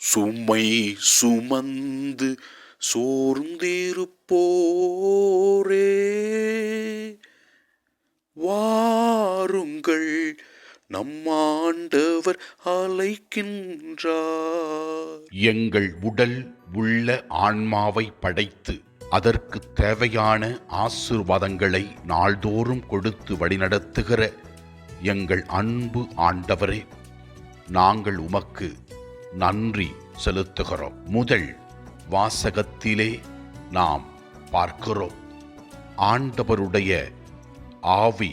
சுமை சுமந்து சோர்ந்திருப்போரே, வாருங்கள், நம் ஆண்டவர் அழைக்கின்றார். எங்கள் உடல் உள்ள ஆன்மாவை படைத்து அதற்கு தேவையான ஆசீர்வாதங்களை நாள்தோறும் கொடுத்து வழிநடத்துகிற எங்கள் அன்பு ஆண்டவரே, நாங்கள் உமக்கு நன்றி செலுத்துகிறோம். முதல் வாசகத்திலே நாம் பார்க்கிறோம், ஆண்டவருடைய ஆவி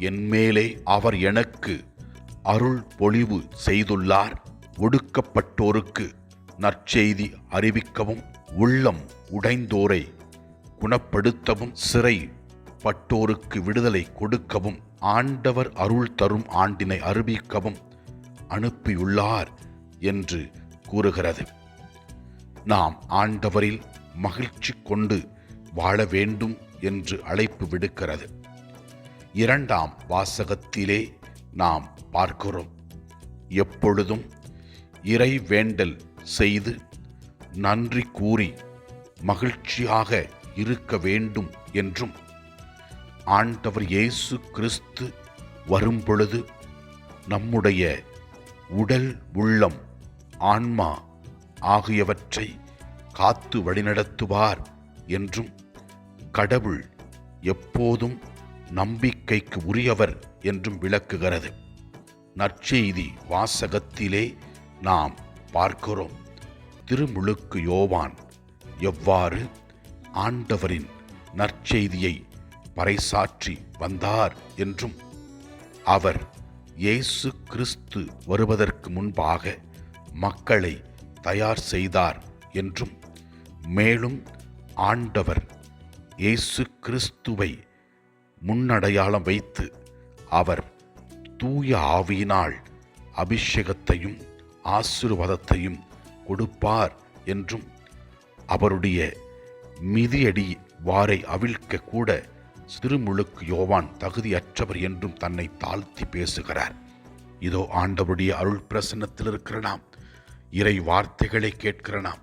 என்மேலே அவர் எனக்கு அருள் பொழிவு செய்துள்ளார். ஒடுக்கப்பட்டோருக்கு நற்செய்தி அறிவிக்கவும், உள்ளம் உடைந்தோரை குணப்படுத்தவும், சிறை பட்டோருக்கு விடுதலை கொடுக்கவும், ஆண்டவர் அருள் தரும் ஆண்டினை அறிவிக்கவும் அனுப்பியுள்ளார் என்று கூறுகிறது. நாம் ஆண்டவரில் மகிழ்ச்சி கொண்டு வாழ வேண்டும் என்று அழைப்பு விடுக்கிறது. இரண்டாம் வாசகத்திலே நாம் பார்க்கிறோம், எப்பொழுதும் இறை வேண்டல் செய்து நன்றி கூறி மகிழ்ச்சியாக இருக்க வேண்டும் என்றும், ஆண்டவர் இயேசு கிறிஸ்து வரும்பொழுது நம்முடைய உடல் உள்ளம் ஆன்மா ஆகியவற்றை காத்து வழிநடத்துவார் என்றும், கடவுள் எப்போதும் நம்பிக்கைக்கு உரியவர் என்றும் விளக்குகிறது. நற்செய்தி வாசகத்திலே நாம் பார்க்கிறோம், திருமுழுக்கு யோவான் எவ்வாறு ஆண்டவரின் நற்செய்தியை பறைசாற்றி வந்தார் என்றும், அவர் இயேசு கிறிஸ்து வருவதற்கு முன்பாக மக்களை தயார் செய்தார் என்றும், மேலும் ஆண்டவர் இயேசு கிறிஸ்துவை முன்னடையாளம் வைத்து அவர் தூய ஆவியினால் அபிஷேகத்தையும் ஆசீர்வாதத்தையும் கொடுப்பார் என்றும், அவருடைய மிதியடி வாரை அவிழ்க்க கூட திருமுழுக்கு யோவான் தகுதியற்றவர் என்றும் தன்னை தாழ்த்தி பேசுகிறார். இதோ ஆண்டவருடைய அருள் பிரசன்னத்தில் இருக்கிற நாம், இறை வார்த்தைகளை கேட்கிற நாம்,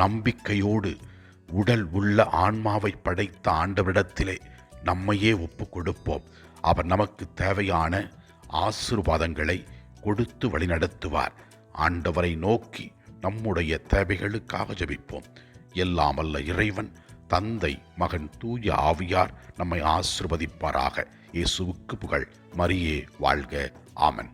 நம்பிக்கையோடு உடல் உள்ள ஆன்மாவை படைத்த ஆண்டவரிடத்திலே நம்மையே ஒப்பு கொடுப்போம். அவர் நமக்கு தேவையான ஆசீர்வாதங்களை கொடுத்து வழிநடத்துவார். ஆண்டவரை நோக்கி நம்முடைய தேவைகளுக்காக ஜெபிப்போம். எல்லாம் வல்ல இறைவன், தந்தை, மகன், தூய ஆவியார் நம்மை ஆசீர்வதிப்பாராக. இயேசுவுக்கு புகழ். மரியே வாழ்க. ஆமென்.